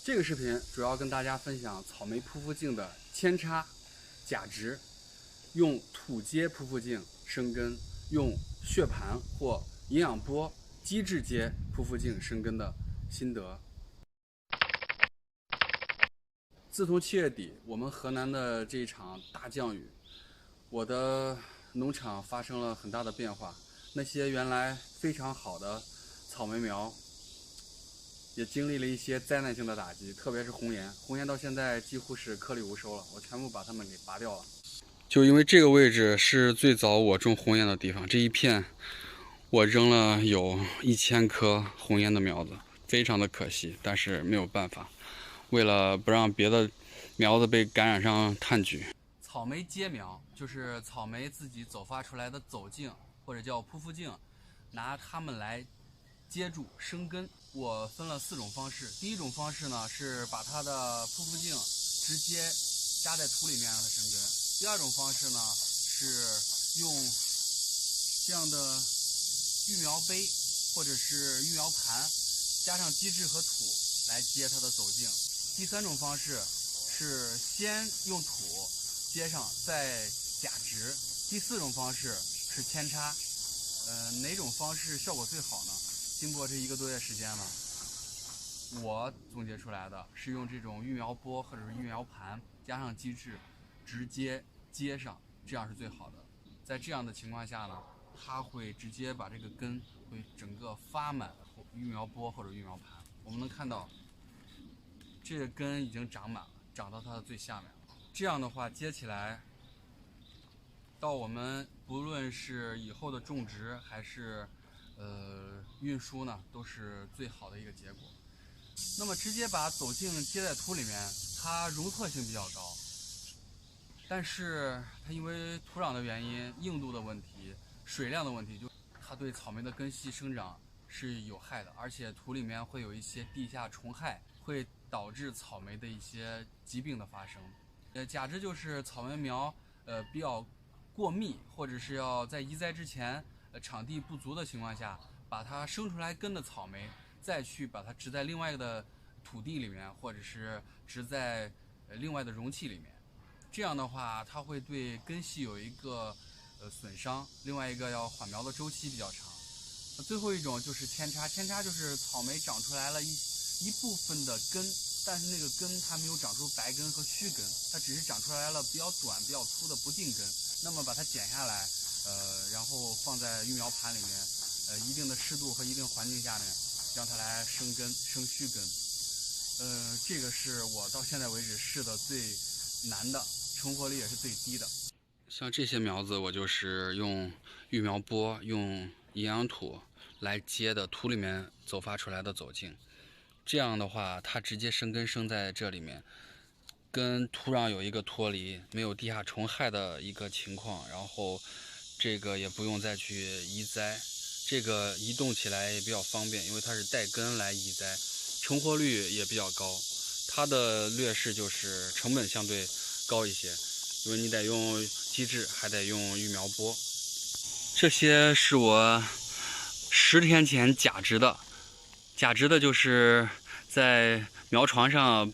这个视频主要跟大家分享草莓匍匐茎的扦插、假植，用土接匍匐茎生根，用血盘或营养波机制接匍匐茎生根的心得。自从7月底我们河南的这一场大降雨，我的农场发生了很大的变化，那些原来非常好的草莓苗也经历了一些灾难性的打击，特别是红颜到现在几乎是颗粒无收了，我全部把它们给拔掉了。就因为这个位置是最早我种红颜的地方，这一片我扔了有1000颗红颜的苗子，非常的可惜，但是没有办法，为了不让别的苗子被感染上炭疽。草莓接苗就是草莓自己走发出来的走茎或者叫匍匐茎，拿它们来接住生根。我分了4种方式。第一种方式呢是把它的匍匐茎直接扎在土里面让它生根。第二种方式呢是用这样的育苗杯或者是育苗盘，加上基质和土来接它的走茎。第3种方式是先用土接上再假植。第4种方式是扦插。哪种方式效果最好呢？经过这1个多月时间呢，我总结出来的是用这种育苗钵或者是育苗盘加上基质直接接上，这样是最好的。在这样的情况下呢，它会直接把这个根会整个发满育苗钵或者育苗盘。我们能看到这个根已经长满了，长到它的最下面了。这样的话接起来到我们不论是以后的种植还是运输呢，都是最好的一个结果。那么直接把走茎接在土里面，它容错性比较高，但是它因为土壤的原因、硬度的问题、水量的问题，就它对草莓的根系生长是有害的，而且土里面会有一些地下虫害，会导致草莓的一些疾病的发生。假植就是草莓苗比较过密，或者是要在移栽之前场地不足的情况下，把它生出来根的草莓再去把它植在另外的土地里面，或者是植在另外的容器里面。这样的话它会对根系有一个损伤，另外一个要缓苗的周期比较长。最后一种就是扦插。扦插就是草莓长出来了一部分的根，但是那个根它没有长出白根和须根，它只是长出来了比较短比较粗的不定根。那么把它剪下来然后放在育苗盘里面一定的湿度和一定环境下面，让它来生根生须根。这个是我到现在为止试的最难的，成活率也是最低的。像这些苗子我就是用育苗钵用营养土来接的土里面走发出来的走茎，这样的话它直接生根生在这里面，跟土壤有一个脱离，没有地下虫害的一个情况，然后这个也不用再去移栽，这个移动起来也比较方便，因为它是带根来移栽，成活率也比较高。它的劣势就是成本相对高一些，因为你得用基质，还得用育苗钵。这些是我10天前假植的，就是在苗床上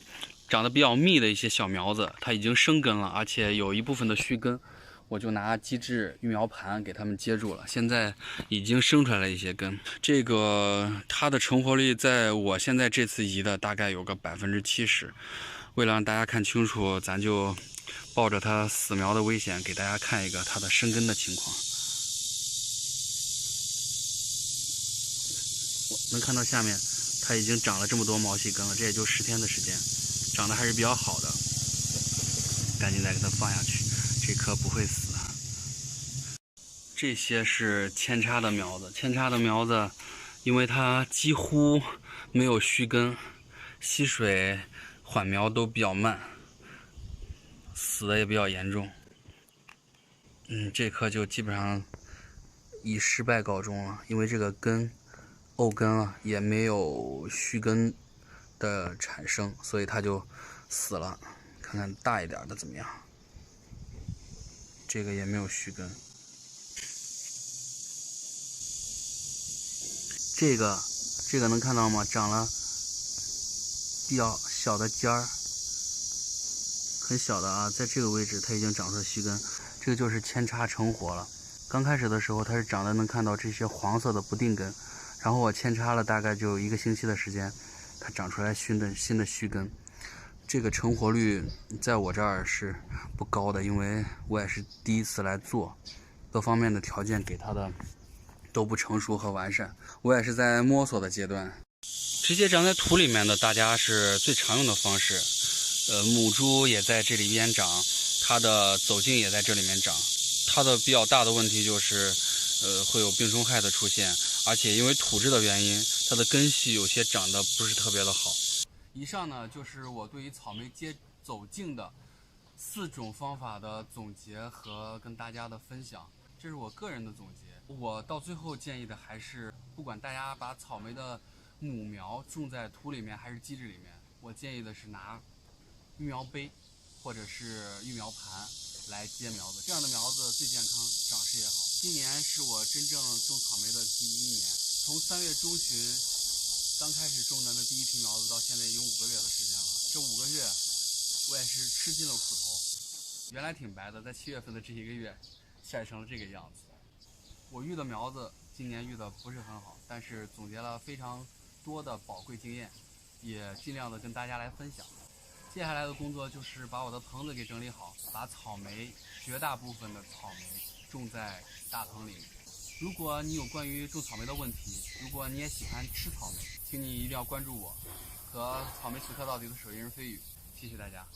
长得比较密的一些小苗子，它已经生根了，而且有一部分的须根，我就拿基质育苗盘给它们接住了，现在已经生出来了一些根。这个它的成活率在我现在这次移的大概有个70%。为了让大家看清楚，咱就抱着它死苗的危险给大家看一个它的生根的情况。能看到下面它已经长了这么多毛细根了，这也就10天的时间，长得还是比较好的，赶紧再给它放下去，这棵不会死。这些是扦插的苗子，扦插的苗子因为它几乎没有须根，吸水缓苗都比较慢，死的也比较严重。这棵就基本上以失败告终了，因为这个根沤根了，也没有须根的产生，所以它就死了。看看大一点的怎么样？这个也没有须根。这个能看到吗？长了比较小的尖儿，很小的啊，在这个位置它已经长出了须根，这个就是扦插成活了。刚开始的时候它是长的能看到这些黄色的不定根，然后我扦插了大概就1个星期的时间，它长出来新的须根。这个成活率在我这儿是不高的，因为我也是第一次来做，各方面的条件给它的都不成熟和完善，我也是在摸索的阶段。直接长在土里面的，大家是最常用的方式。母猪也在这里边长，它的走茎也在这里面长。它的比较大的问题就是，会有病虫害的出现，而且因为土质的原因，它的根系有些长得不是特别的好。以上呢就是我对于草莓接走茎的4种方法的总结和跟大家的分享，这是我个人的总结。我到最后建议的还是，不管大家把草莓的母苗种在土里面还是基质里面，我建议的是拿育苗杯或者是育苗盘来接苗子，这样的苗子最健康，长势也好。今年是我真正种草莓的第1年，从3月中旬刚开始种的那第1批苗子到现在已经5个月的时间了。这5个月我也是吃尽了苦头，原来挺白的，在7月份的这1个月晒成了这个样子。我育的苗子今年育的不是很好，但是总结了非常多的宝贵经验，也尽量的跟大家来分享。接下来的工作就是把我的棚子给整理好，把草莓绝大部分的草莓种在大棚里面。如果你有关于种草莓的问题，如果你也喜欢吃草莓，请你一定要关注我和草莓此刻到底的手艺人飞宇。谢谢大家。